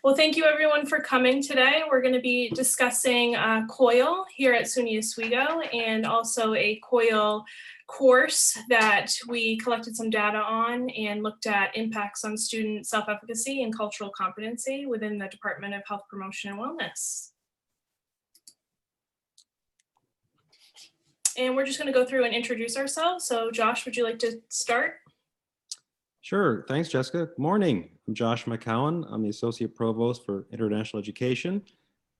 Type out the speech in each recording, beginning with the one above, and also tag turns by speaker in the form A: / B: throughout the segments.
A: Well, thank you everyone for coming today. We're going to be discussing COIL here at SUNY Oswego and also a COIL course that we collected some data on and looked at impacts on student self-efficacy and cultural competency within the Department of Health Promotion and Wellness. And we're just going to go through and introduce ourselves. So Josh, would you like to start?
B: Sure. Thanks, Jessica. Good morning. I'm Josh McCowan. I'm the Associate Provost for International Education.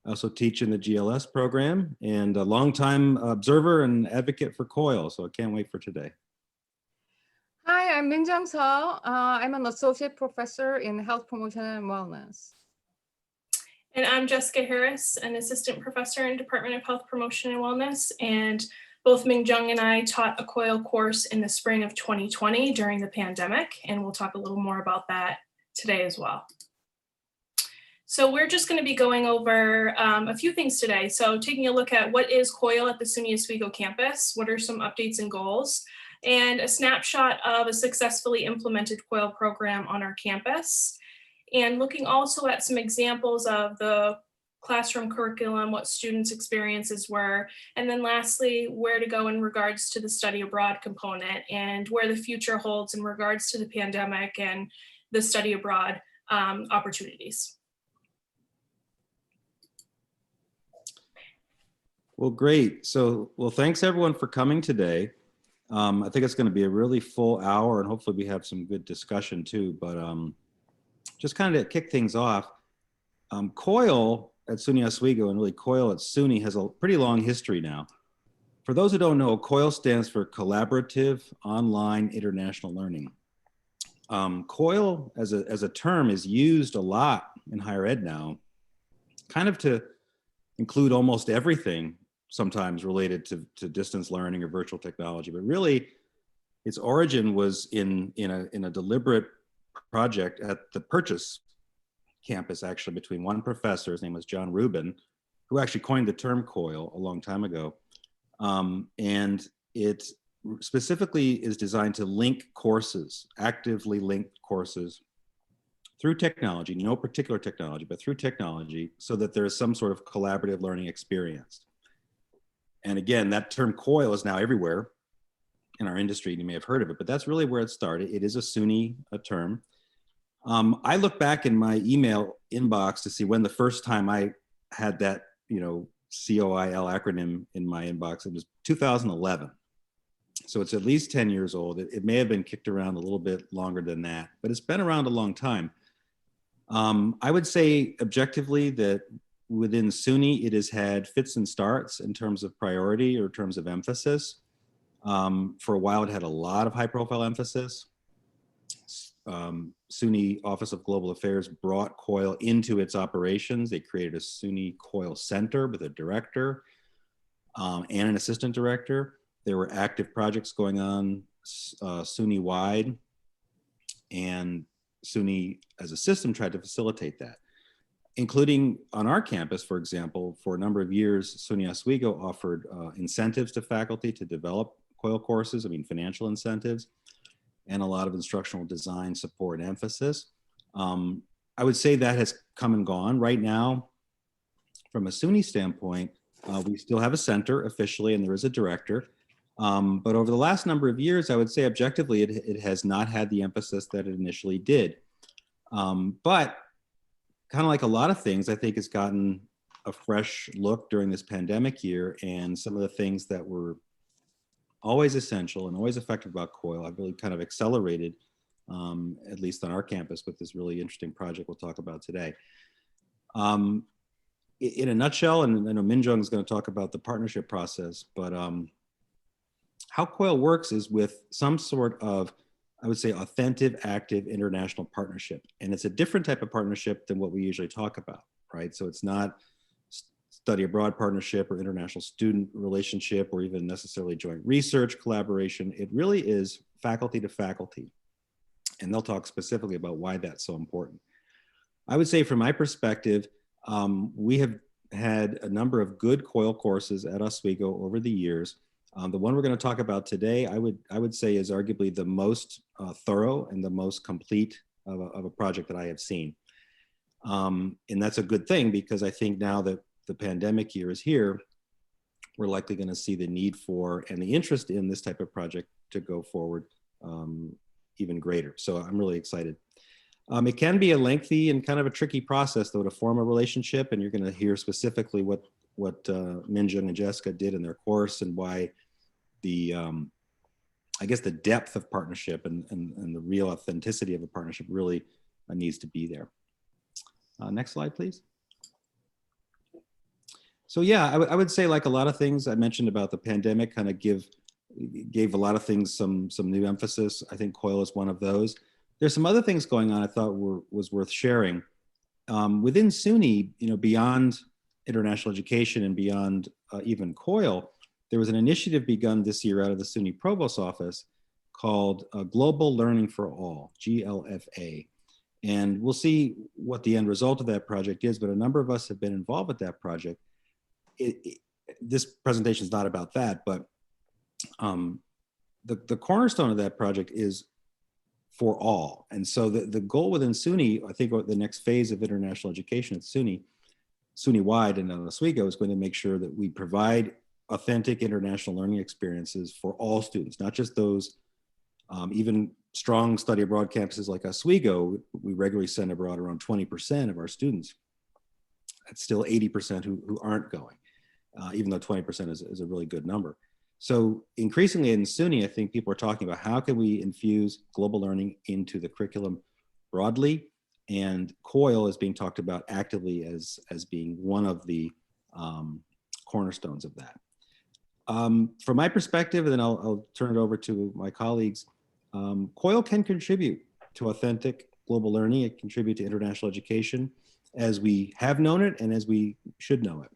B: I also teach in the GLS program and a longtime observer and advocate for COIL, so I can't wait for today.
C: Hi, I'm Minjang Seo. I'm an Associate Professor in Health Promotion and Wellness.
A: And I'm Jessica Harris, an Assistant Professor in Department of Health Promotion and Wellness, and both Minjang and I taught a COIL course in the spring of 2020 during the pandemic, and we'll talk a little more about that today as well. So we're just going to be going over a few things today. So taking a look at what is COIL at the SUNY Oswego campus, what are some updates and goals, and a snapshot of a successfully implemented COIL program on our campus, and looking also at some examples of the classroom curriculum, what students' experiences were, and then lastly, where to go in regards to the study abroad component and where the future holds in regards to the pandemic and the study abroad opportunities.
B: Well, great. So, thanks everyone for coming today. I think it's going to be a really full hour and hopefully we have some good discussion too, but just kind of to kick things off, COIL at SUNY Oswego and really COIL at SUNY has a pretty long history now. For those who don't know, COIL stands for Collaborative Online International Learning. COIL as a term is used a lot in higher ed now, kind of to include almost everything sometimes related to distance learning or virtual technology, but really its origin was in a deliberate project at the Purchase campus, actually, between one professor, his name was John Rubin, who actually coined the term COIL a long time ago. And it specifically is designed to link courses, actively link courses through technology, no particular technology, but through technology, so that there is some sort of collaborative learning experience. And again, that term COIL is now everywhere in our industry, and you may have heard of it, but that's really where it started. It is a SUNY term. I look back in my email inbox to see when the first time I had that, COIL acronym in my inbox. It was 2011. So it's at least 10 years old. It may have been kicked around a little bit longer than that, but it's been around a long time. I would say objectively that within SUNY, it has had fits and starts in terms of priority or in terms of emphasis. For a while, it had a lot of high profile emphasis. SUNY Office of Global Affairs brought COIL into its operations. They created a SUNY COIL Center with a director and an assistant director. There were active projects going on SUNY-wide, and SUNY as a system tried to facilitate that, including on our campus, for example. For a number of years, SUNY Oswego offered incentives to faculty to develop COIL courses, financial incentives, and a lot of instructional design support and emphasis. I would say that has come and gone. Right now, from a SUNY standpoint, we still have a center officially, and there is a director. But over the last number of years, I would say objectively, it has not had the emphasis that it initially did. But kind of like a lot of things, I think it's gotten a fresh look during this pandemic year, and some of the things that were always essential and always effective about COIL, I've really kind of accelerated, at least on our campus, with this really interesting project we'll talk about today. In a nutshell, and I know Minjung is going to talk about the partnership process, but how COIL works is with some sort of, I would say, authentic, active international partnership. And it's a different type of partnership than what we usually talk about, right? So it's not study abroad partnership or international student relationship or even necessarily joint research collaboration. It really is faculty to faculty. And they'll talk specifically about why that's so important. I would say from my perspective, we have had a number of good COIL courses at Oswego over the years. The one we're going to talk about today, I would say is arguably the most thorough and the most complete of a project that I have seen. And that's a good thing, because I think now that the pandemic year is here, we're likely going to see the need for and the interest in this type of project to go forward even greater. So I'm really excited. It can be a lengthy and kind of a tricky process, though, to form a relationship. And you're going to hear specifically what Minjung and Jessica did in their course, and why the, I guess, the depth of partnership and the real authenticity of a partnership really needs to be there. Next slide, please. So yeah, I would say, like a lot of things I mentioned about the pandemic, kind of gave a lot of things some new emphasis. I think COIL is one of those. There's some other things going on I thought was worth sharing. Within SUNY, beyond international education and beyond even COIL, there was an initiative begun this year out of the SUNY Provost Office called Global Learning for All, GLFA. And we'll see what the end result of that project is, but a number of us have been involved with that project. This presentation is not about that, but the cornerstone of that project is for all. And so the goal within SUNY, I think the next phase of international education at SUNY-wide and Oswego, is going to make sure that we provide authentic international learning experiences for all students, not just those, even strong study abroad campuses like Oswego. We regularly send abroad around 20% of our students. That's still 80% who aren't going, even though 20% is a really good number. So increasingly in SUNY, I think people are talking about how can we infuse global learning into the curriculum broadly, and COIL is being talked about actively as being one of the cornerstones of that. From my perspective, and then I'll turn it over to my colleagues, COIL can contribute to authentic global learning. It can contribute to international education as we have known it and as we should know it.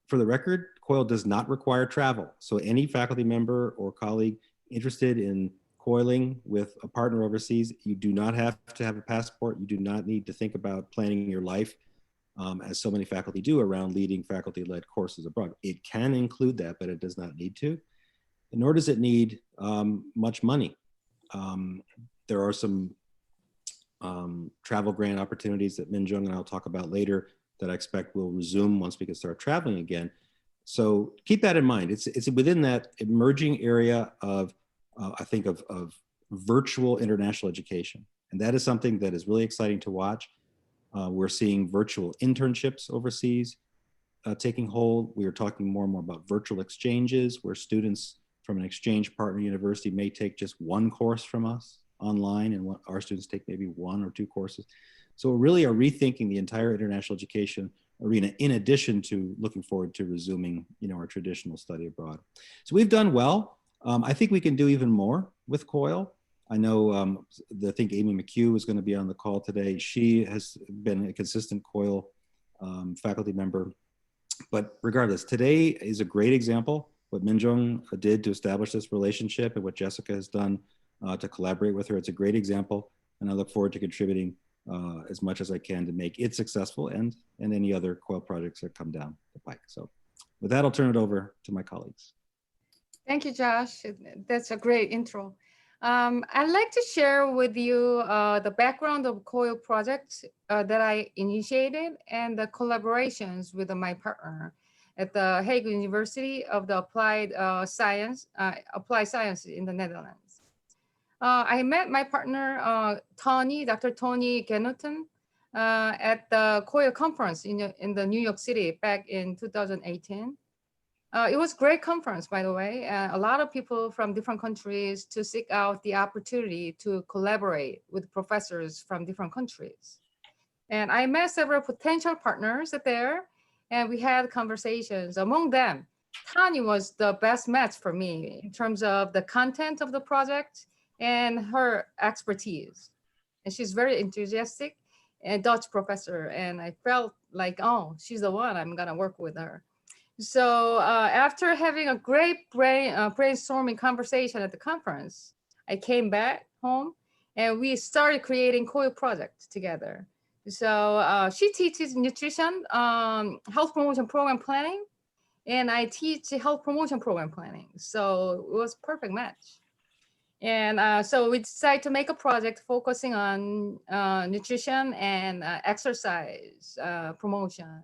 B: For the record, COIL does not require travel. So any faculty member or colleague interested in COILing with a partner overseas, you do not have to have a passport. You do not need to think about planning your life, as so many faculty do around leading faculty-led courses abroad. It can include that, but it does not need to. And nor does it need much money. There are some travel grant opportunities that Minjung and I'll talk about later that I expect will resume once we can start traveling again. So keep that in mind. It's within that emerging area of, I think, of virtual international education. And that is something that is really exciting to watch. We're seeing virtual internships overseas taking hold. We are talking more and more about virtual exchanges, where students from an exchange partner university may take just one course from us online, and our students take maybe one or two courses. So we really are rethinking the entire international education arena, in addition to looking forward to resuming, our traditional study abroad. So we've done well. I think we can do even more with COIL. I know, I think Amy McHugh is going to be on the call today. She has been a consistent COIL faculty member. But regardless, today is a great example. What Minjung did to establish this relationship and what Jessica has done to collaborate with her. It's a great example. And I look forward to contributing as much as I can to make it successful, and any other COIL projects that come down the pike. So with that, I'll turn it over to my colleagues.
C: Thank you, Josh. That's a great intro. I'd like to share with you the background of COIL project that I initiated and the collaborations with my partner at the Hague University of the Applied Science in the Netherlands. I met my partner, Dr. Tony Genoten, at the COIL conference in the New York City back in 2018. It was a great conference, by the way. A lot of people from different countries to seek out the opportunity to collaborate with professors from different countries. And I met several potential partners there, and we had conversations. Among them, Tani was the best match for me in terms of the content of the project and her expertise. And she's very enthusiastic and Dutch professor. And I felt like, oh, she's the one, I'm gonna work with her. So after having a great brainstorming conversation at the conference, I came back home and we started creating COIL project together. So she teaches nutrition, health promotion program planning, and I teach health promotion program planning. So it was a perfect match. And so we decided to make a project focusing on nutrition and exercise promotion,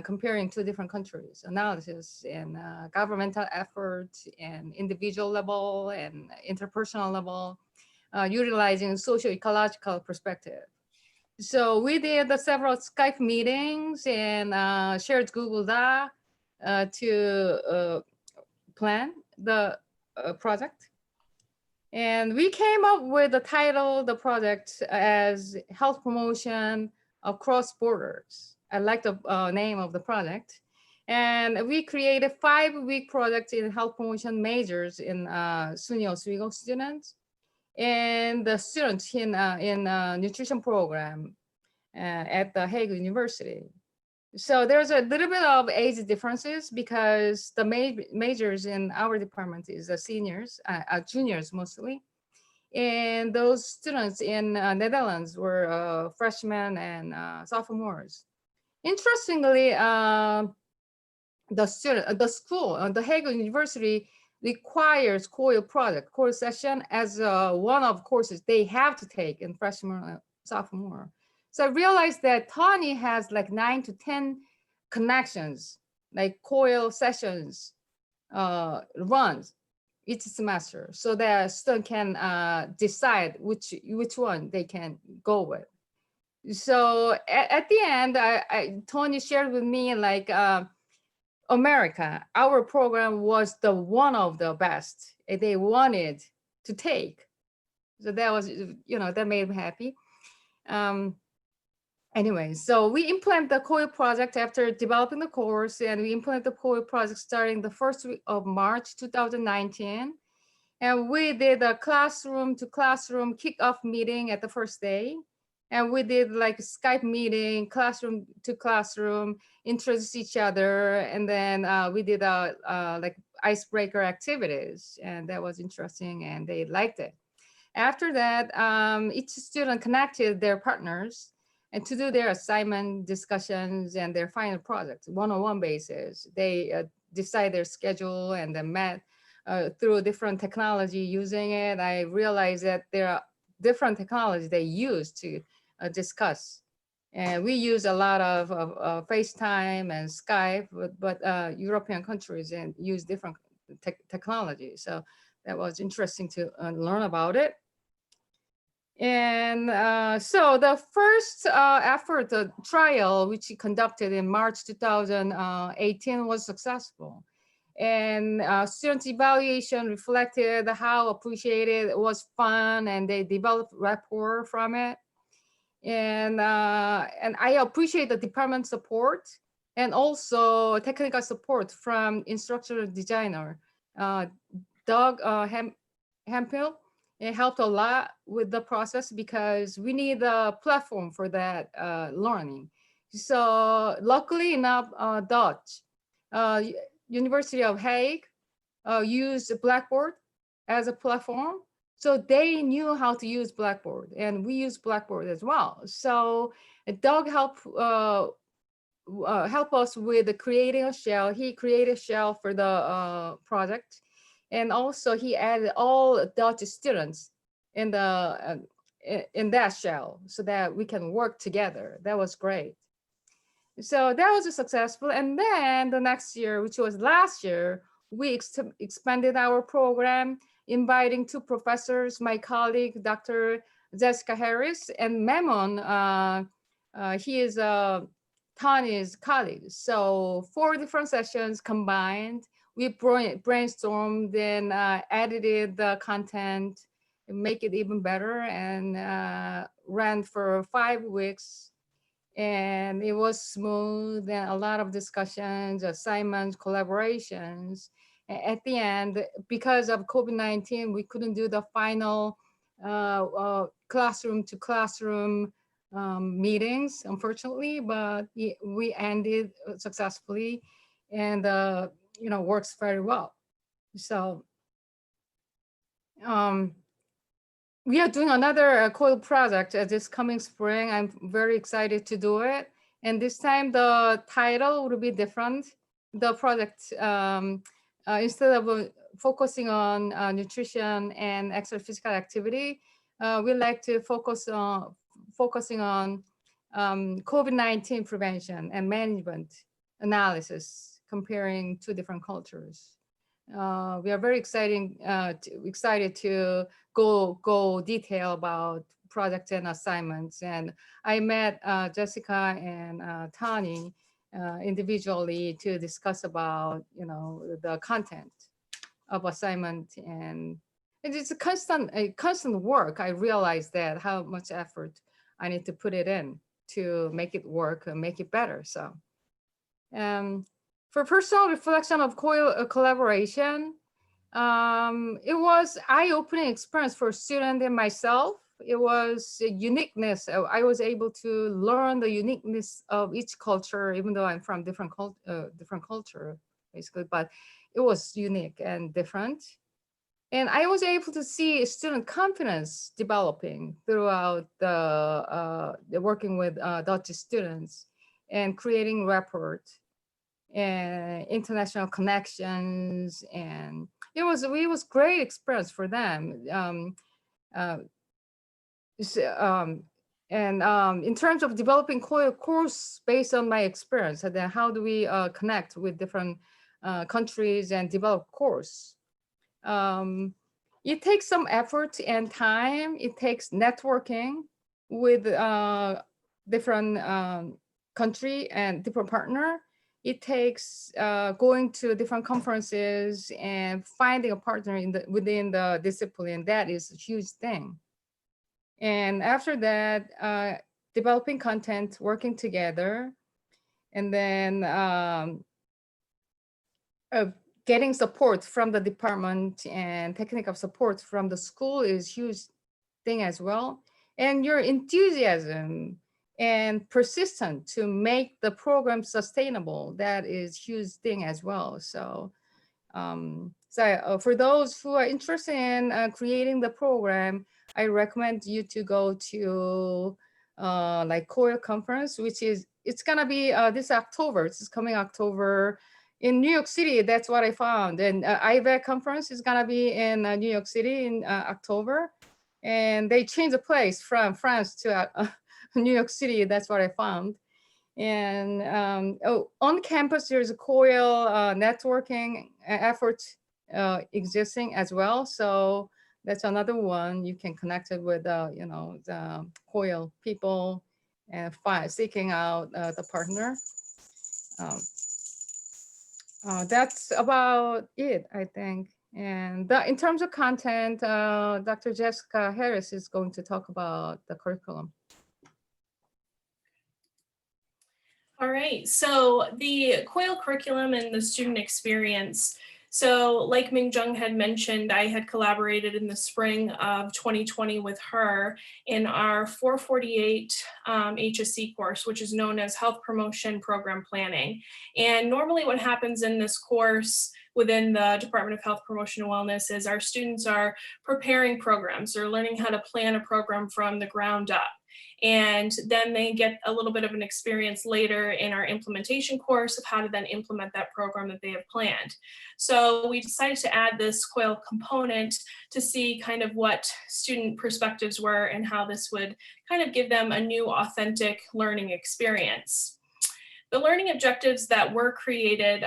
C: comparing two different countries, analysis and governmental effort and individual level and interpersonal level, utilizing socio-ecological perspective. So we did several Skype meetings and shared Google Doc to plan the project. And we came up with the title of the project as Health Promotion Across Borders. I like the name of the project. And we created 5-week project in health promotion majors in SUNY Oswego students and the students in nutrition program at the Hague University. So there's a little bit of age differences because the majors in our department is the seniors, juniors mostly. And those students in Netherlands were freshmen and sophomores. Interestingly, the school, the Hague University requires COIL project, COIL session as one of courses they have to take in freshman, sophomore. So I realized that Tony has like 9 to 10 connections, like COIL sessions runs each semester, so that student can decide which one they can go with. So at the end, Tony shared with me like America, our program was the one of the best they wanted to take. So that was, that made me happy. Anyway, so we implement the COIL project after developing the course, and we implement the COIL project starting the first week of March 2019. And we did a classroom to classroom kickoff meeting at the first day. And we did like Skype meeting, classroom to classroom, introduce each other. And then we did like icebreaker activities, and that was interesting and they liked it. After that, each student connected their partners and to do their assignment discussions and their final project, one-on-one basis. They decide their schedule and then met through different technology using it. I realized that there are different technologies they use to discuss. And we use a lot of FaceTime and Skype, but European countries and use different technology. So that was interesting to learn about it. And so the first effort, the trial, which he conducted in March 2018 was successful. And students' evaluation reflected how appreciated it was, fun, and they developed rapport from it. And I appreciate the department support and also technical support from instructional designer, Doug Hemphill. It helped a lot with the process because we need a platform for that learning. So luckily enough, Dutch University of Hague used Blackboard as a platform. So they knew how to use Blackboard, and we use Blackboard as well. So Doug helped help us with creating a shell. He created a shell for the project. And also he added all Dutch students in that shell so that we can work together. That was great. So that was successful. And then the next year, which was last year, we expanded our program, inviting 2 professors, my colleague, Dr. Jessica Harris, and Memon. He is Tony's colleague. So 4 different sessions combined. We brainstormed and edited the content, make it even better, and ran for 5 weeks. And it was smooth and a lot of discussions, assignments, collaborations. At the end, because of COVID-19, we couldn't do the final classroom to classroom meetings, unfortunately, but we ended successfully, and works very well. So we are doing another COIL project this coming spring. I'm very excited to do it. And this time the title will be different. The project, instead of focusing on nutrition and extra physical activity, we like to focusing on COVID-19 prevention and management analysis, comparing two different cultures. We are very excited to go detail about projects and assignments. And I met Jessica and Tani individually to discuss about, the content of assignment, and it's a constant work. I realized that how much effort I need to put it in to make it work and make it better. So for personal reflection of COIL collaboration, it was eye-opening experience for student and myself. It was a uniqueness. I was able to learn the uniqueness of each culture, even though I'm from different culture, basically, but it was unique and different. And I was able to see student confidence developing throughout the working with Dutch students and creating rapport and international connections. And it was great experience for them. In terms of developing COIL course based on my experience, and then how do we connect with different countries and develop course? It takes some effort and time. It takes networking with different country and different partner. It takes going to different conferences and finding a partner within the discipline. That is a huge thing. And after that, developing content, working together, and then getting support from the department and technical support from the school is huge thing as well. And your enthusiasm and persistent to make the program sustainable, that is huge thing as well. So, for those who are interested in creating the program, I recommend you to go to like COIL conference, it's gonna be this October. It's coming October in New York City. That's what I found. And IVEC conference is gonna be in New York City in October, and they changed the place from France to New York City. That's what I found. And on campus, there's a COIL networking effort existing as well. So that's another one you can connect it with, the COIL people and seeking out the partner. That's about it, I think. And in terms of content, Dr. Jessica Harris is going to talk about the curriculum.
A: All right, so the COIL curriculum and the student experience. So like Mingjung had mentioned, I had collaborated in the spring of 2020 with her in our 448 HSC course, which is known as Health Promotion Program Planning. And normally what happens in this course within the Department of Health Promotion and Wellness is our students are preparing programs. They're learning how to plan a program from the ground up. And then they get a little bit of an experience later in our implementation course of how to then implement that program that they have planned. So we decided to add this COIL component to see kind of what student perspectives were and how this would kind of give them a new authentic learning experience. The learning objectives that were created,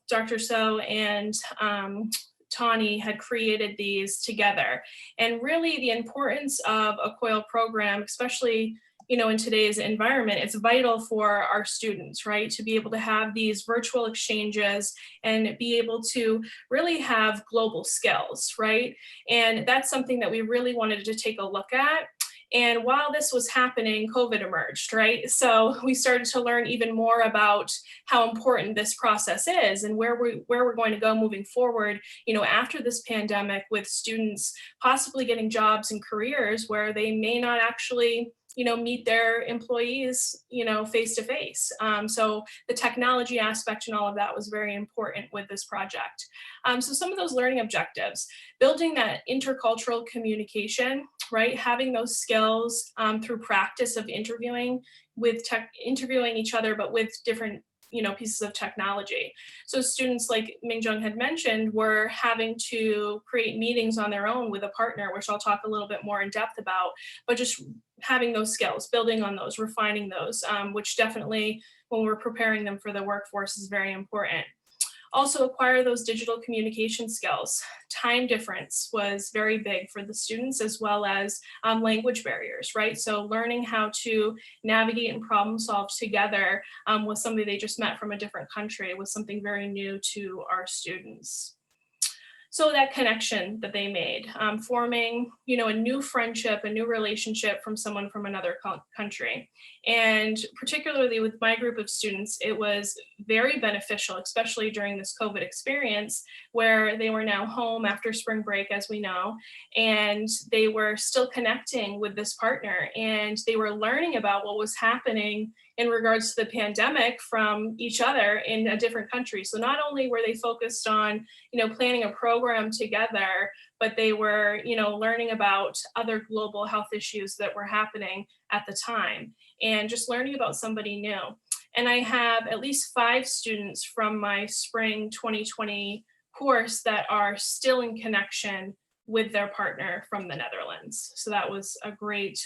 A: Dr. So and Tani had created these together. And really the importance of a COIL program, especially in today's environment, it's vital for our students, right? To be able to have these virtual exchanges and be able to really have global skills, right? And that's something that we really wanted to take a look at. And while this was happening, COVID emerged, right? So we started to learn even more about how important this process is and where we're going to go moving forward, after this pandemic, with students possibly getting jobs and careers where they may not actually meet their employees, face to face. So the technology aspect and all of that was very important with this project. So some of those learning objectives, building that intercultural communication, right? Having those skills through practice of interviewing each other, but with different pieces of technology. So students, like Mingjung had mentioned, were having to create meetings on their own with a partner, which I'll talk a little bit more in depth about, but just having those skills, building on those, refining those, which definitely when we're preparing them for the workforce is very important. Also acquire those digital communication skills. Time difference was very big for the students, as well as language barriers, right? So learning how to navigate and problem solve together with somebody they just met from a different country was something very new to our students. So that connection that they made, forming, a new friendship, a new relationship from someone from another country. And particularly with my group of students, it was very beneficial, especially during this COVID experience, where they were now home after spring break, as we know, and they were still connecting with this partner, and they were learning about what was happening in regards to the pandemic from each other in a different country. So not only were they focused on, planning a program together, but they were, learning about other global health issues that were happening at the time, and just learning about somebody new. And I have at least 5 students from my spring 2020 course that are still in connection with their partner from the Netherlands. So that was a great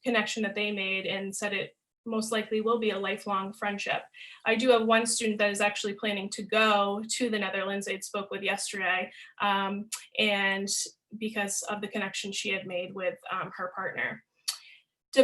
A: connection that they made, and said it most likely will be a lifelong friendship. I do have one student that is actually planning to go to the Netherlands. I spoke with yesterday, and because of the connection she had made with her partner. So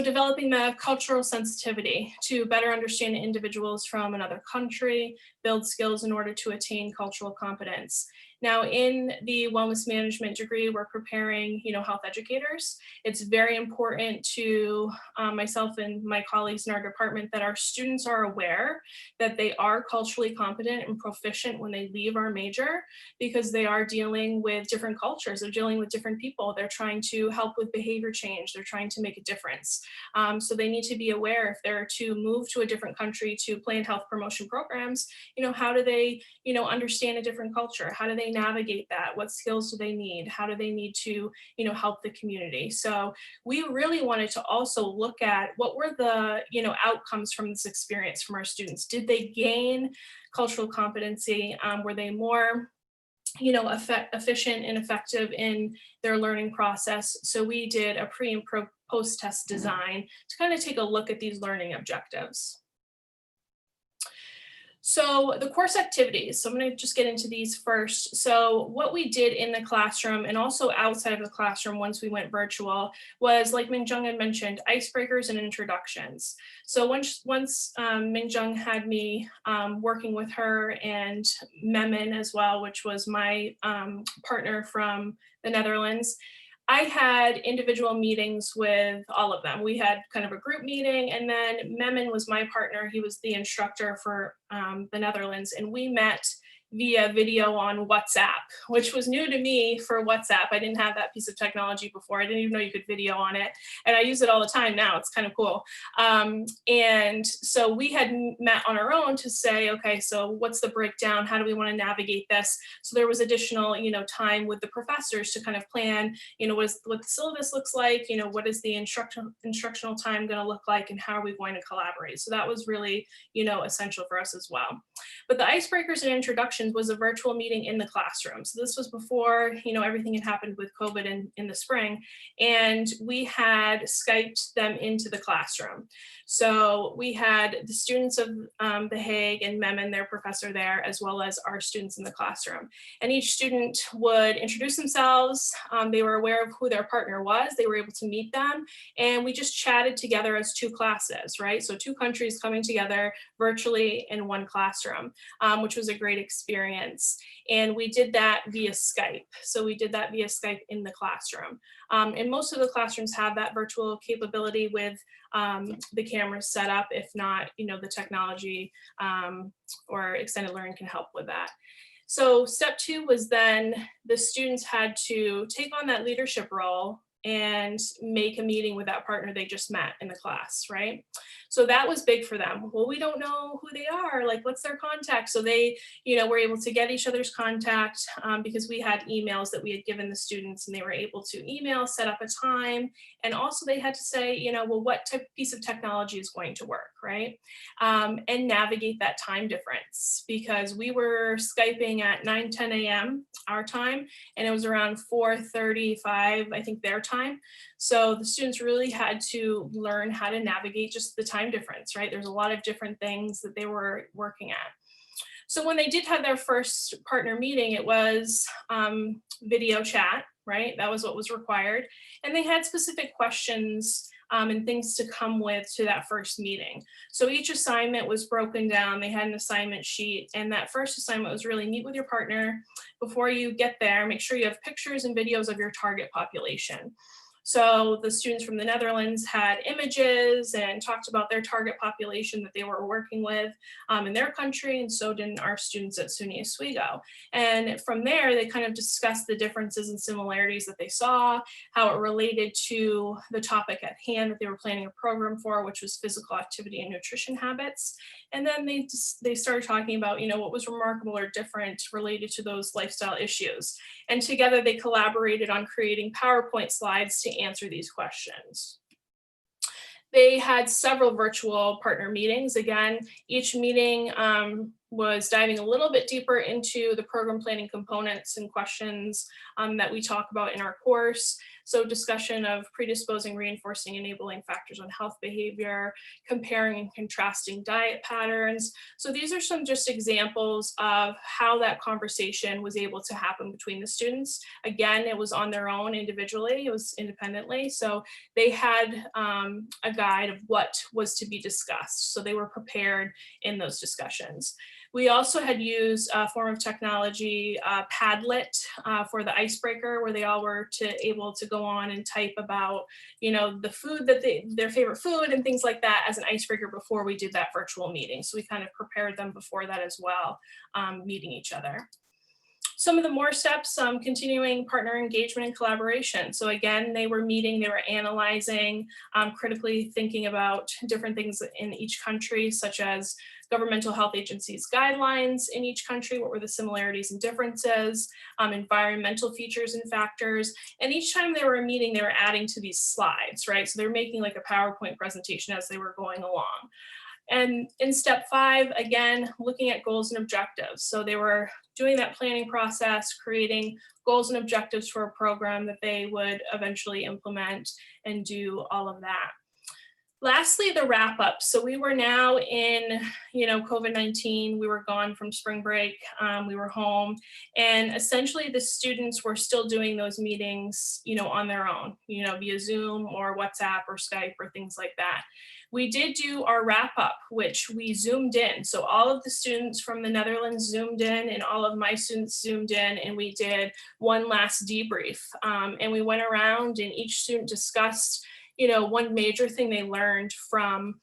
A: developing the cultural sensitivity to better understand individuals from another country, build skills in order to attain cultural competence. Now, in the wellness management degree, we're preparing, health educators. It's very important to myself and my colleagues in our department that our students are aware that they are culturally competent and proficient when they leave our major, because they are dealing with different cultures, they're dealing with different people, they're trying to help with behavior change, they're trying to make a difference. So they need to be aware if they're to move to a different country to plan health promotion programs, how do they, understand a different culture? How do they navigate that? What skills do they need? How do they need to, help the community? So we really wanted to also look at what were the, outcomes from this experience from our students. Did they gain cultural competency? Were they more efficient and effective in their learning process? So we did a pre and post test design to kind of take a look at these learning objectives. So the course activities, so I'm going to just get into these first. So what we did in the classroom and also outside of the classroom once we went virtual was, like Mingjung had mentioned, icebreakers and introductions. So once Mingjung had me working with her and Memin as well, which was my partner from the Netherlands, I had individual meetings with all of them. We had kind of a group meeting, and then Memin was my partner. He was the instructor for the Netherlands, and we met via video on WhatsApp, which was new to me for WhatsApp. I didn't have that piece of technology before. I didn't even know you could video on it. And I use it all the time now. It's kind of cool. And so we had met on our own to say, okay, so what's the breakdown? How do we want to navigate this? So there was additional, time with the professors to kind of plan, what the syllabus looks like, what is the instructional time going to look like, and how are we going to collaborate? So that was really, essential for us as well. But the icebreakers and introductions was a virtual meeting in the classroom. So this was before, everything had happened with COVID in the spring, and we had Skyped them into the classroom. So we had the students of the Hague and Memin, their professor there, as well as our students in the classroom. And each student would introduce themselves. They were aware of who their partner was. They were able to meet them. And we just chatted together as 2 classes, right? So 2 countries coming together virtually in one classroom, which was a great experience. And we did that via Skype. So we did that via Skype in the classroom. And most of the classrooms have that virtual capability with the cameras set up. If not, the technology or extended learning can help with that. So step 2 was then the students had to take on that leadership role and make a meeting with that partner they just met in the class, right? So that was big for them. Well, we don't know who they are, like what's their contact? So they, were able to get each other's contact because we had emails that we had given the students, and they were able to email, set up a time, and also they had to say, well, what piece of technology is going to work, right? And navigate that time difference, because we were Skyping at 9:10 a.m. our time, and it was around 4:35, I think, their time. So the students really had to learn how to navigate just the time difference, right? There's a lot of different things that they were working at. So when they did have their first partner meeting, it was video chat, right? That was what was required. And they had specific questions and things to come with to that first meeting. So each assignment was broken down. They had an assignment sheet, and that first assignment was really meet with your partner. Before you get there, make sure you have pictures and videos of your target population. So the students from the Netherlands had images and talked about their target population that they were working with in their country, and so did our students at SUNY Oswego. And from there, they kind of discussed the differences and similarities that they saw, how it related to the topic at hand that they were planning a program for, which was physical activity and nutrition habits. And then they started talking about, what was remarkable or different related to those lifestyle issues. And together they collaborated on creating PowerPoint slides to answer these questions. They had several virtual partner meetings. Again, each meeting was diving a little bit deeper into the program planning components and questions that we talk about in our course. So discussion of predisposing, reinforcing, enabling factors on health behavior, comparing and contrasting diet patterns. So these are some just examples of how that conversation was able to happen between the students. Again, it was on their own individually, it was independently. So they had a guide of what was to be discussed. So they were prepared in those discussions. We also had used a form of technology, Padlet, for the icebreaker, where they all were able to go on and type about, the food that their favorite food and things like that as an icebreaker before we did that virtual meeting. So we kind of prepared them before that as well, meeting each other. Some of the more steps, continuing partner engagement and collaboration. So again, they were meeting, they were analyzing, critically thinking about different things in each country, such as governmental health agencies' guidelines in each country, what were the similarities and differences, environmental features and factors. And each time they were meeting, they were adding to these slides, right? So they're making like a PowerPoint presentation as they were going along. And in step 5, again, looking at goals and objectives. So they were doing that planning process, creating goals and objectives for a program that they would eventually implement and do all of that. Lastly, the wrap up. So we were now in, COVID-19, we were gone from spring break, we were home, and essentially the students were still doing those meetings, on their own, via Zoom or WhatsApp or Skype or things like that. We did do our wrap up, which we Zoomed in. So all of the students from the Netherlands Zoomed in, and all of my students Zoomed in, and we did one last debrief. And we went around and each student discussed, one major thing they learned from,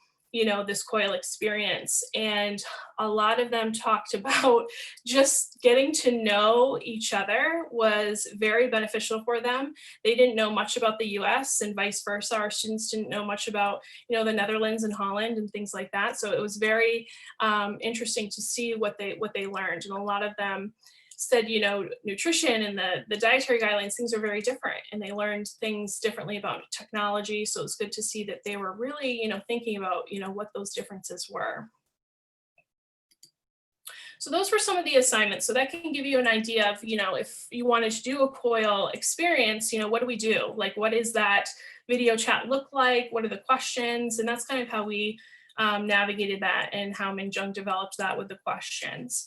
A: this COIL experience. And a lot of them talked about just getting to know each other was very beneficial for them. They didn't know much about the US and vice versa. Our students didn't know much about, the Netherlands and Holland and things like that. So it was very interesting to see what they learned. And a lot of them said, nutrition and the dietary guidelines, things are very different, and they learned things differently about technology. So it's good to see that they were really, thinking about, what those differences were. So those were some of the assignments. So that can give you an idea of, if you wanted to do a COIL experience, what do we do? Like, what does that video chat look like? What are the questions? And that's kind of how we navigated that, and how Mingjung developed that with the questions.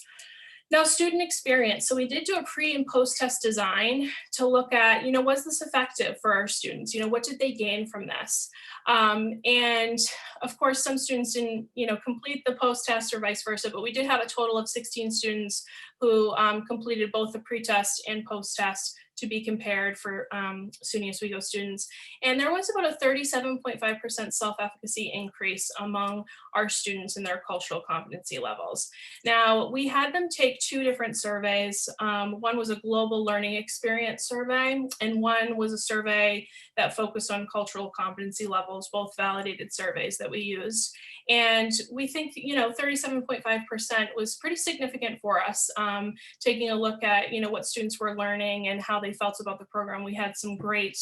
A: Now, student experience. So we did do a pre and post-test design to look at, was this effective for our students? What did they gain from this? And of course, some students didn't, complete the post-test or vice versa, but we did have a total of 16 students who completed both the pre-test and post-test to be compared for SUNY Oswego students. And there was about a 37.5% self-efficacy increase among our students in their cultural competency levels. Now, we had them take two different surveys. One was a global learning experience survey, and one was a survey that focused on cultural competency levels, both validated surveys that we used. And we think, 37.5% was pretty significant for us, taking a look at, what students were learning and how they felt about the program. We had some great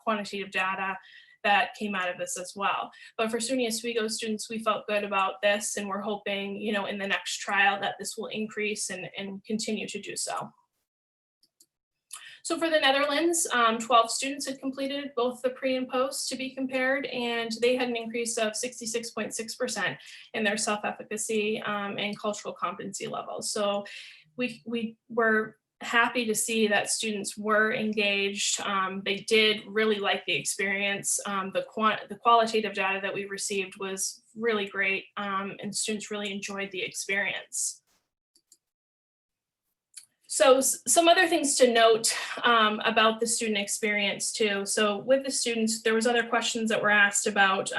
A: quantitative data that came out of this as well. But for SUNY Oswego students, we felt good about this, and we're hoping, in the next trial that this will increase and continue to do so. So for the Netherlands, 12 students had completed both the pre and post to be compared, and they had an increase of 66.6% in their self-efficacy and cultural competency levels. So we were happy to see that students were engaged. They did really like the experience. The qualitative data that we received was really great, and students really enjoyed the experience. So some other things to note about the student experience too. So with the students, there was other questions that were asked about,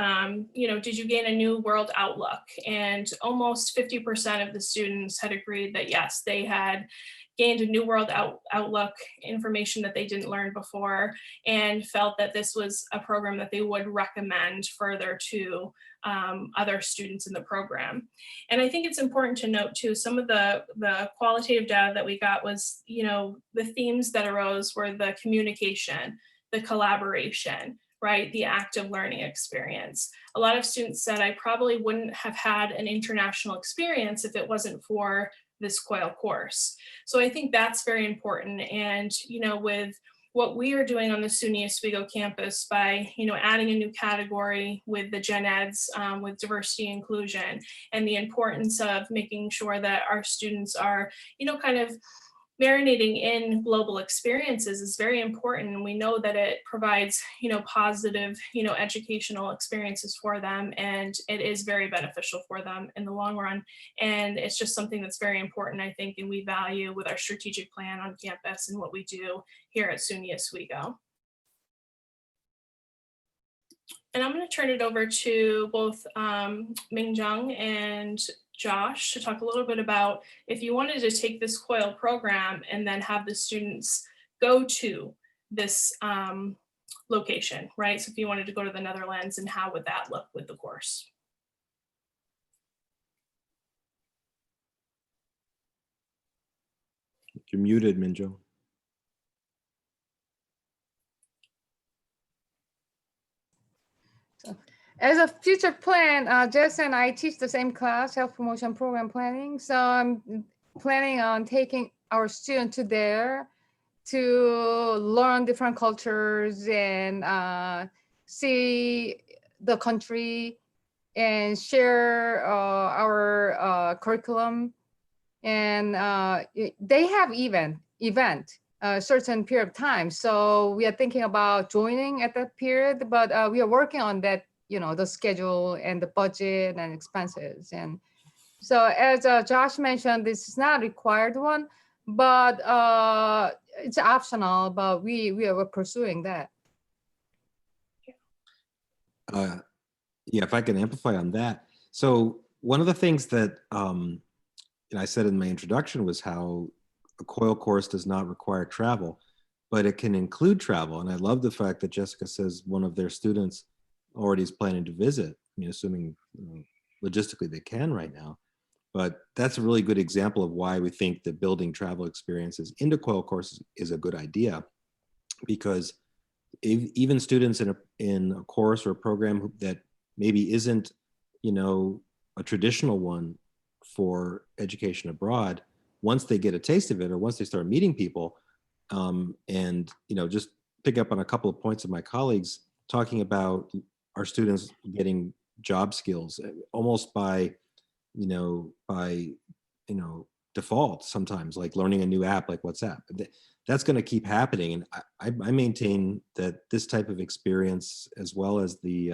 A: did you gain a new world outlook? And almost 50% of the students had agreed that yes, they had gained a new world outlook, information that they didn't learn before, and felt that this was a program that they would recommend further to other students in the program. And I think it's important to note too, some of the qualitative data that we got was, the themes that arose were the communication, the collaboration, right? The active learning experience. A lot of students said, I probably wouldn't have had an international experience if it wasn't for this COIL course. So I think that's very important. And, with what we are doing on the SUNY Oswego campus by, adding a new category with the gen eds, with diversity inclusion, and the importance of making sure that our students are, kind of marinating in global experiences is very important. And we know that it provides, positive, educational experiences for them. And it is very beneficial for them in the long run. And it's just something that's very important, I think, and we value with our strategic plan on campus and what we do here at SUNY Oswego. And I'm going to turn it over to both Mingjung and Josh to talk a little bit about if you wanted to take this COIL program and then have the students go to this location, right? So if you wanted to go to the Netherlands, and how would that look with the course?
B: You're muted, Minjo.
C: As a future plan, Jess and I teach the same class, health promotion program planning. So I'm planning on taking our students to there to learn different cultures and see the country and share our curriculum. And they have event a certain period of time. So we are thinking about joining at that period, but we are working on that, the schedule and the budget and expenses. And so as Josh mentioned, this is not a required one, but it's optional, but we are pursuing that.
B: Yeah, if I can amplify on that. So one of the things that I said in my introduction was how a COIL course does not require travel, but it can include travel. And I love the fact that Jessica says one of their students already is planning to visit, assuming logistically they can right now. But that's a really good example of why we think that building travel experiences into COIL courses is a good idea, because even students in a course or a program that maybe isn't, a traditional one for education abroad, once they get a taste of it, or once they start meeting people, and just pick up on a couple of points of my colleagues talking about our students getting job skills almost by default sometimes, like learning a new app like WhatsApp. That's going to keep happening. And I maintain that this type of experience, as well as the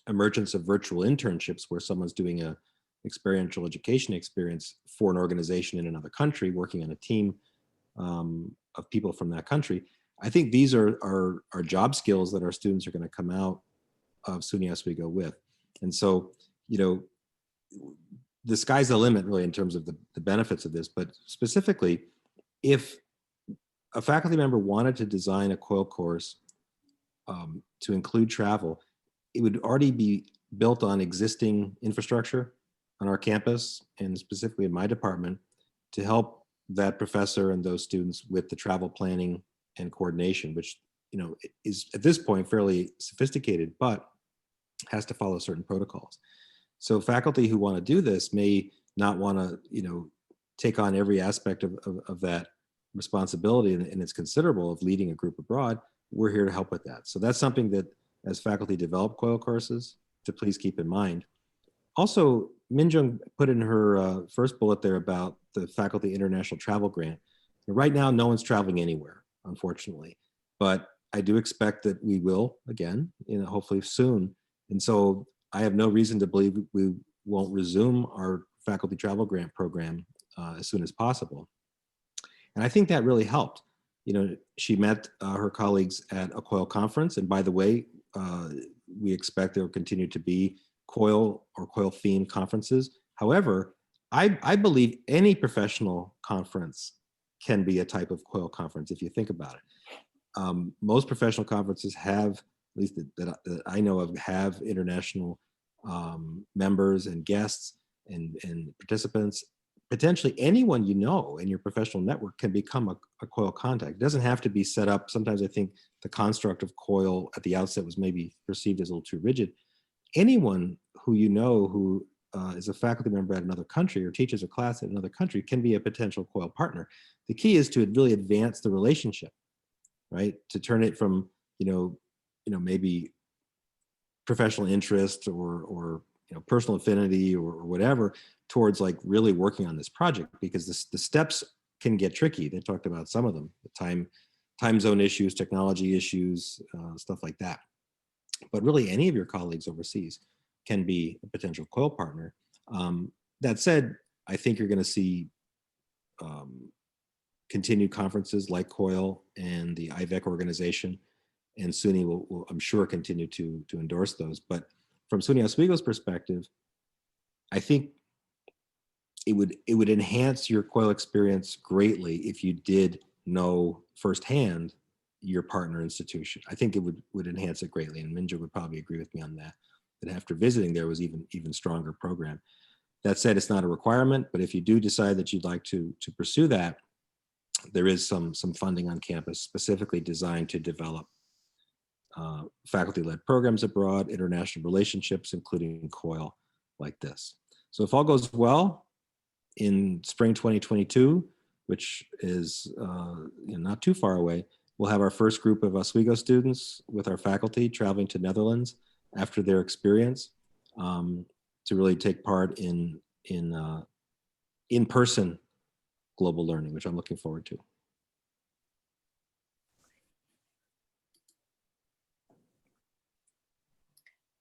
B: emergence of virtual internships where someone's doing a experiential education experience for an organization in another country, working on a team, of people from that country. I think these are job skills that our students are going to come out of SUNY Oswego with. And so, you know, the sky's the limit really in terms of the benefits of this, but specifically, if a faculty member wanted to design a COIL course to include travel, it would already be built on existing infrastructure on our campus, and specifically in my department, to help that professor and those students with the travel planning and coordination, which, you know, is at this point fairly sophisticated, but has to follow certain protocols. So faculty who want to do this may not want to, you know, take on every aspect of that responsibility, and it's considerable, of leading a group abroad. We're here to help with that. So that's something that, as faculty develop COIL courses, to please keep in mind. Also, Minjung put in her first bullet there about the faculty international travel grant. Right now, no one's traveling anywhere, unfortunately, but I do expect that we will again, you know, hopefully soon. And so I have no reason to believe we won't resume our faculty travel grant program as soon as possible. And I think that really helped. You know, she met her colleagues at a COIL conference. And by the way, we expect there will continue to be COIL or COIL themed conferences. However, I believe any professional conference can be a type of COIL conference if you think about it. Most professional conferences have, at least that I know of, have international members and guests and participants. Potentially anyone you know in your professional network can become a COIL contact. It doesn't have to be set up. Sometimes I think the construct of COIL at the outset was maybe perceived as a little too rigid. Anyone who you know who is a faculty member at another country or teaches a class at another country can be a potential COIL partner. The key is to really advance the relationship, right? To turn it from, you know, maybe professional interest or you know, personal affinity or whatever, towards like really working on this project, because the steps can get tricky. They talked about some of them, the time zone issues, technology issues, stuff like that. But really any of your colleagues overseas can be a potential COIL partner. That said, I think you're going to see continued conferences like COIL and the IVEC organization, and SUNY will I'm sure, continue to endorse those. But from SUNY Oswego's perspective, I think it would enhance your COIL experience greatly if you did know firsthand your partner institution. I think it would enhance it greatly, and Minja would probably agree with me on that. That after visiting, there was even stronger program. That said, it's not a requirement, but if you do decide that you'd like to pursue that, there is some funding on campus specifically designed to develop faculty-led programs abroad, international relationships, including COIL like this. So if all goes well, in spring 2022, which is you know, not too far away, we'll have our first group of Oswego students with our faculty traveling to Netherlands after their experience to really take part in in-person global learning, which I'm looking forward to.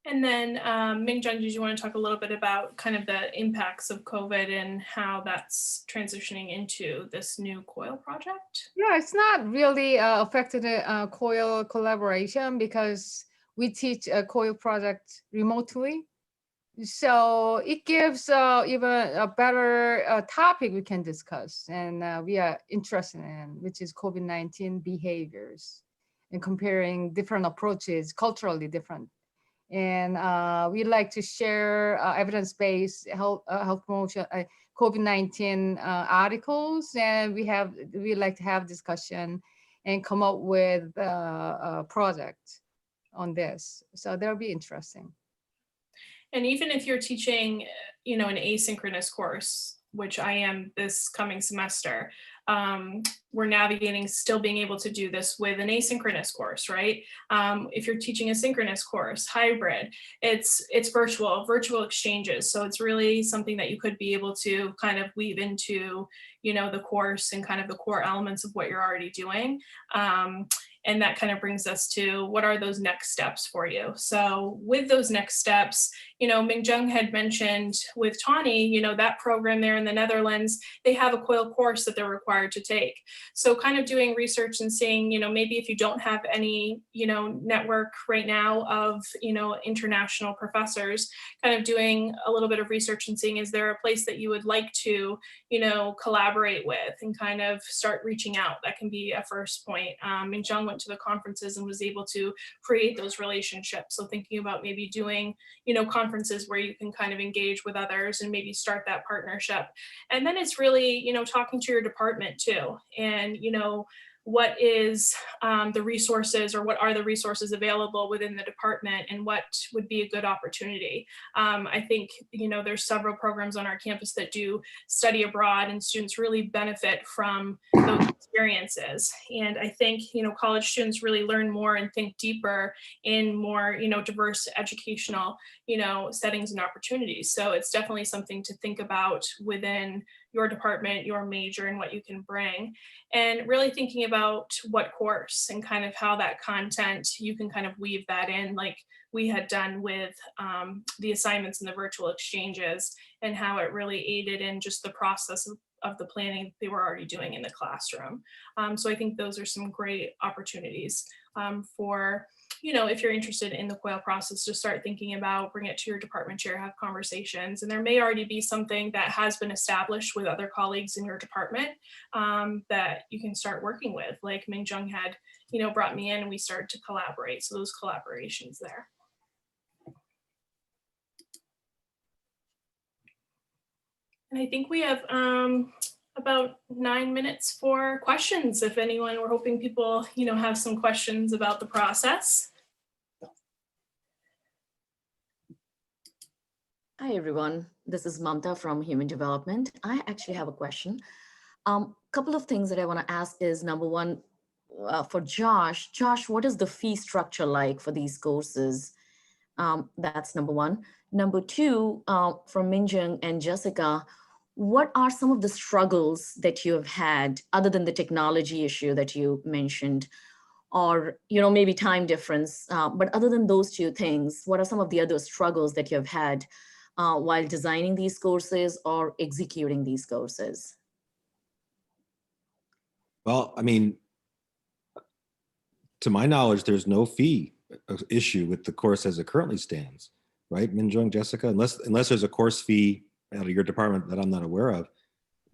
A: And then Mingjung, did you want to talk a little bit about kind of the impacts of COVID and how that's transitioning into this new COIL project?
C: Yeah, it's not really affected COIL collaboration because we teach a COIL project remotely. So it gives even a better topic we can discuss, and we are interested in, which is COVID-19 behaviors and comparing different approaches, culturally different. And we like to share evidence-based health promotion, COVID-19 articles, and we like to have discussion and come up with a project on this. So that'll be interesting.
A: And even if you're teaching, you know, an asynchronous course, which I am this coming semester, we're navigating still being able to do this with an asynchronous course, right? If you're teaching a synchronous course, hybrid, it's virtual exchanges. So it's really something that you could be able to kind of weave into, you know, the course and kind of the core elements of what you're already doing. And that kind of brings us to what are those next steps for you? So with those next steps, Mingjung had mentioned with Tawny, that program there in the Netherlands, they have a COIL course that they're required to take. So kind of doing research and seeing, maybe if you don't have any, network right now of, international professors, kind of doing a little bit of research and seeing, is there a place that you would like to, collaborate with and kind of start reaching out? That can be a first point. Mingjung went to the conferences and was able to create those relationships. So thinking about maybe doing, conferences where you can kind of engage with others and maybe start that partnership. And then it's really, talking to your department too. And, what is the resources, or what are the resources available within the department, and what would be a good opportunity. I think, there's several programs on our campus that do study abroad, and students really benefit from those experiences. And I think, college students really learn more and think deeper in more, diverse educational, settings and opportunities. So it's definitely something to think about within your department, your major, and what you can bring. And really thinking about what course and kind of how that content, you can kind of weave that in, like we had done with the assignments and the virtual exchanges, and how it really aided in just the process of the planning they were already doing in the classroom. So I think those are some great opportunities for, if you're interested in the COIL process, to start thinking about, bring it to your department chair, have conversations. And there may already be something that has been established with other colleagues in your department that you can start working with. Like Mingjung had, brought me in and we started to collaborate. So those collaborations there. And I think we have about 9 minutes for questions. If anyone, we're hoping people, have some questions about the process.
D: Hi, everyone. This is Mamta from Human Development. I actually have a question. Couple of things that I want to ask is, number one, for Josh. Josh, what is the fee structure like for these courses? That's number one. Number two, from Mingjung and Jessica, what are some of the struggles that you have had other than the technology issue that you mentioned, or maybe time difference? But other than those two things, what are some of the other struggles that you have had while designing these courses or executing these courses?
B: Well, I mean, to my knowledge, there's no fee issue with the course as it currently stands, right, Minjung, Jessica? Unless there's a course fee out of your department that I'm not aware of,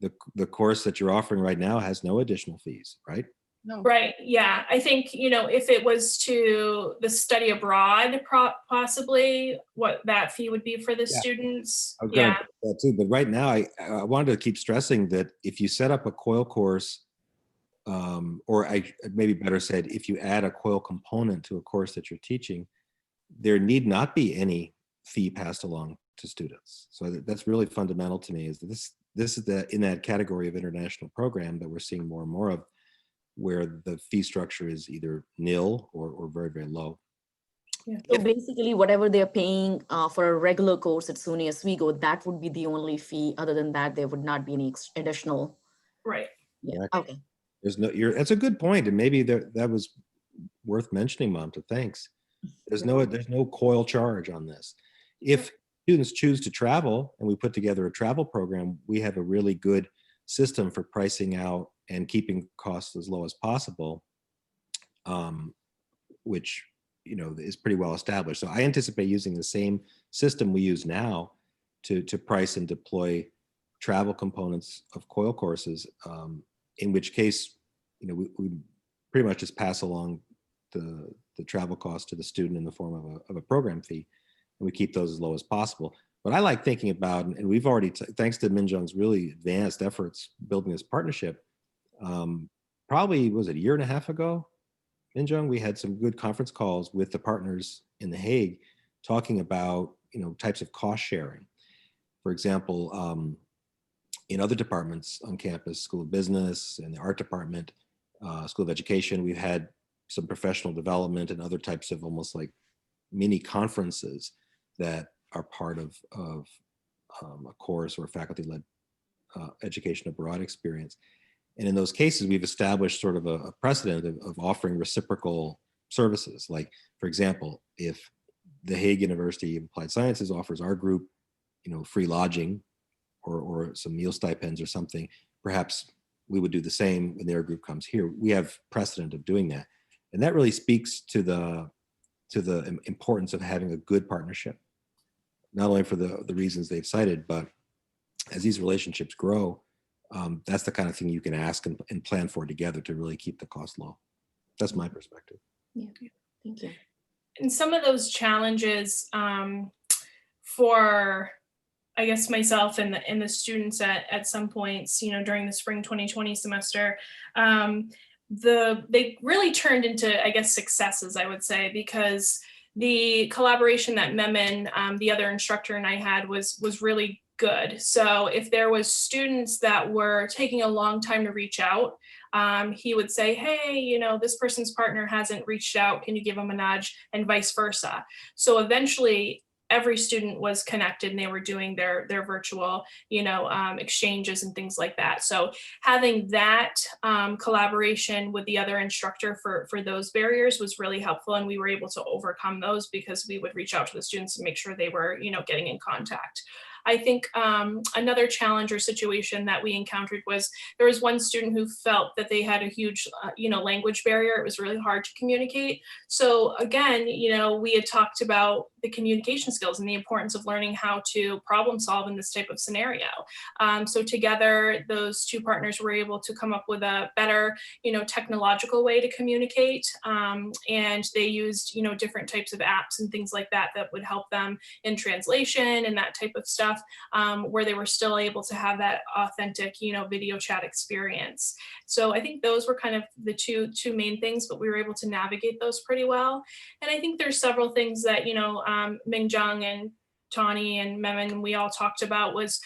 B: the course that you're offering right now has no additional fees, right?
C: No.
A: Right. Yeah. I think, if it was to the study abroad, possibly what that fee would be for the students.
B: I was going to that too, but right now I wanted to keep stressing that if you set up a COIL course, or I maybe better said, if you add a COIL component to a course that you're teaching, there need not be any fee passed along to students. So that's really fundamental to me, is that this is in that category of international program that we're seeing more and more of, where the fee structure is either nil or very, very low.
A: Yeah.
D: So basically, whatever they're paying for a regular course at SUNY Oswego, that would be the only fee. Other than that, there would not be any additional.
A: Right.
D: Yeah.
B: Correct.
D: Okay.
B: There's no. That's a good point, and maybe that was worth mentioning, Mamta. Thanks. There's no COIL charge on this. If students choose to travel, and we put together a travel program, we have a really good system for pricing out and keeping costs as low as possible, which is pretty well established. So I anticipate using the same system we use now to price and deploy travel components of COIL courses. In which case, we pretty much just pass along the travel cost to the student in the form of a program fee, and we keep those as low as possible. But I like thinking about, and we've already, thanks to Minjung's really advanced efforts building this partnership, probably was it a year and a half ago, Minjung, we had some good conference calls with the partners in The Hague talking about types of cost sharing. For example, in other departments on campus, School of Business and the Art Department, School of Education, we've had some professional development and other types of almost like mini conferences that are part of a course or faculty-led education abroad experience. And in those cases, we've established sort of a precedent of offering reciprocal services. Like, for example, if the Hague University of Applied Sciences offers our group, free lodging or some meal stipends or something, perhaps we would do the same when their group comes here. We have precedent of doing that. And that really speaks to the importance of having a good partnership, not only for the reasons they've cited, but as these relationships grow, that's the kind of thing you can ask and plan for together to really keep the cost low. That's my perspective.
D: Yeah, thank you.
A: And some of those challenges for, I guess, myself and the students at some points, during the spring 2020 semester, they really turned into, I guess, successes, I would say, because the collaboration that Memin, the other instructor, and I had was really good. So if there was students that were taking a long time to reach out, he would say, hey, this person's partner hasn't reached out. Can you give them a nudge? And vice versa. So eventually every student was connected and they were doing their virtual, exchanges and things like that. So having that collaboration with the other instructor for those barriers was really helpful. And we were able to overcome those because we would reach out to the students and make sure they were, getting in contact. I think another challenge or situation that we encountered was there was one student who felt that they had a huge, language barrier. It was really hard to communicate. So again, we had talked about the communication skills and the importance of learning how to problem solve in this type of scenario. So together, those two partners were able to come up with a better, technological way to communicate. And they used, different types of apps and things like that that would help them in translation and that type of stuff. Where they were still able to have that authentic, video chat experience. So I think those were kind of the two main things, but we were able to navigate those pretty well. And I think there's several things that, Mingjung and Tawny and Memin, we all talked about was,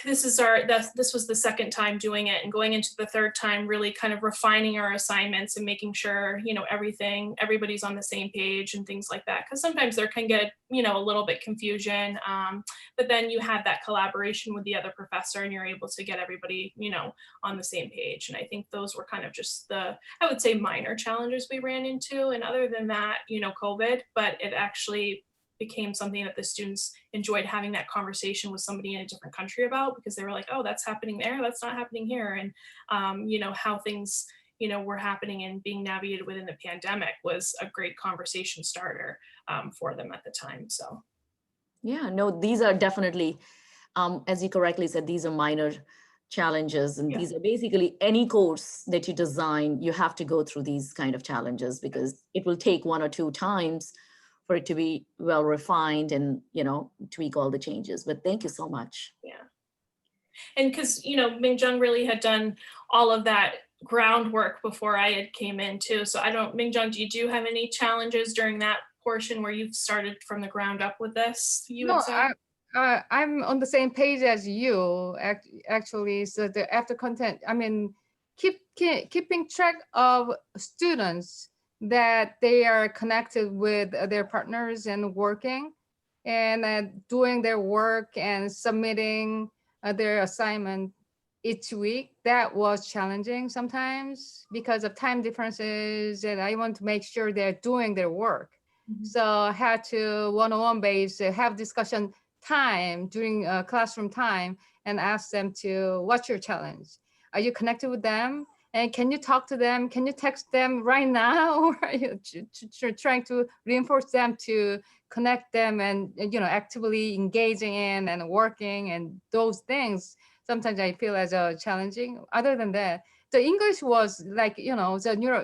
A: this was the second time doing it, and going into the third time, really kind of refining our assignments and making sure, everybody's on the same page and things like that. Because sometimes there can get, a little bit confusion, but then you have that collaboration with the other professor and you're able to get everybody, on the same page. And I think those were kind of just I would say, minor challenges we ran into. And other than that, COVID, but it actually became something that the students enjoyed having that conversation with somebody in a different country about, because they were like, oh, that's happening there, that's not happening here. And how things were happening and being navigated within the pandemic was a great conversation starter for them at the time. So
D: yeah, no, these are definitely, as you correctly said, these are minor challenges, and these are basically any course that you design, you have to go through these kind of challenges, because it will take one or two times for it to be well refined and, tweak all the changes. But thank you so much.
A: Yeah. And because, Mingjung really had done all of that groundwork before I had came in too. So Mingjung, do you have any challenges during that portion where you've started from the ground up with this?
C: I'm on the same page as you, actually. So the after content, keeping track of students that they are connected with their partners and working and doing their work and submitting their assignment each week. That was challenging sometimes because of time differences, and I want to make sure they're doing their work. Mm-hmm. So I had to one-on-one base have discussion time during classroom time and ask them to, what's your challenge? Are you connected with them? And can you talk to them? Can you text them right now? Or are you trying to reinforce them to connect them and, actively engaging in and working and those things? Sometimes I feel as challenging. Other than that, the English was like, the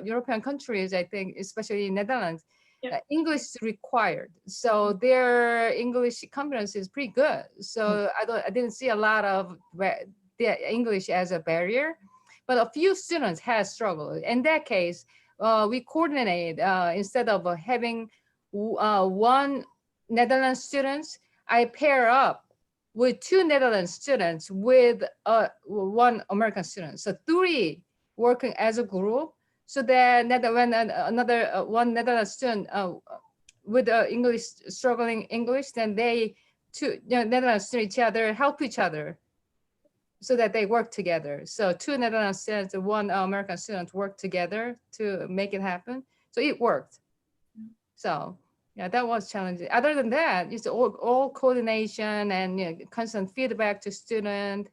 C: European countries, I think, especially Netherlands, English is required. So their English competence is pretty good. So I didn't see a lot of the English as a barrier. But a few students had struggled. In that case, we coordinate instead of having one Netherlands students, I pair up with two Netherlands students with one American student. So 3 working as a group. So that when another one Netherlands student with English struggling English, then they two Netherlands students each other help each other so that they work together. So two Netherlands students and one American student work together to make it happen. So it worked. So yeah, that was challenging. Other than that, it's all coordination and, you know, constant feedback to student.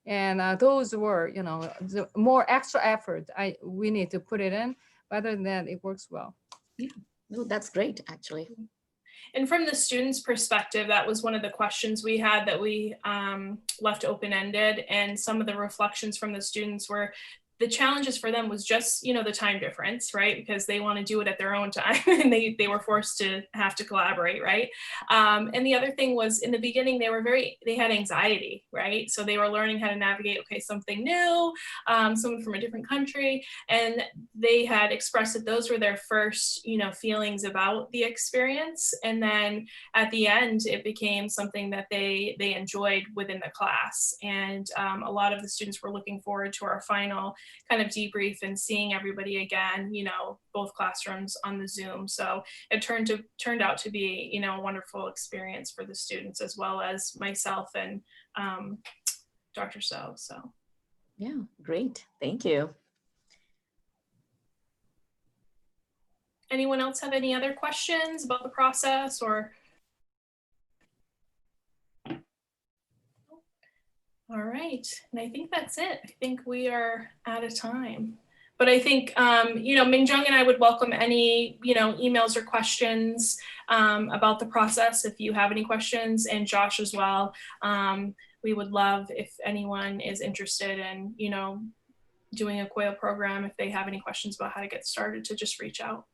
C: And those were, you know, the more extra effort we need to put it in. But other than that, it works well.
D: Yeah, no, that's great, actually.
A: And from the students' perspective, that was one of the questions we had that we left open-ended. And some of the reflections from the students were, the challenges for them was just, you know, the time difference, right? Because they want to do it at their own time and they were forced to have to collaborate, right? And the other thing was, in the beginning, they had anxiety, right? So they were learning how to navigate, okay, something new, someone from a different country. And they had expressed that those were their first, you know, feelings about the experience. And then at the end, it became something that they enjoyed within the class. And a lot of the students were looking forward to our final kind of debrief and seeing everybody again, you know, both classrooms on the Zoom. So it turned out to be, you know, a wonderful experience for the students as well as myself and Dr. So.
D: Yeah, great. Thank you.
A: Anyone else have any other questions about the process or? All right, and I think that's it. I think we are out of time. But I think, you know, Mingjung and I would welcome any, you know, emails or questions about the process if you have any questions, and Josh as well. We would love if anyone is interested in, you know, doing a COIL program, if they have any questions about how to get started, to just reach out.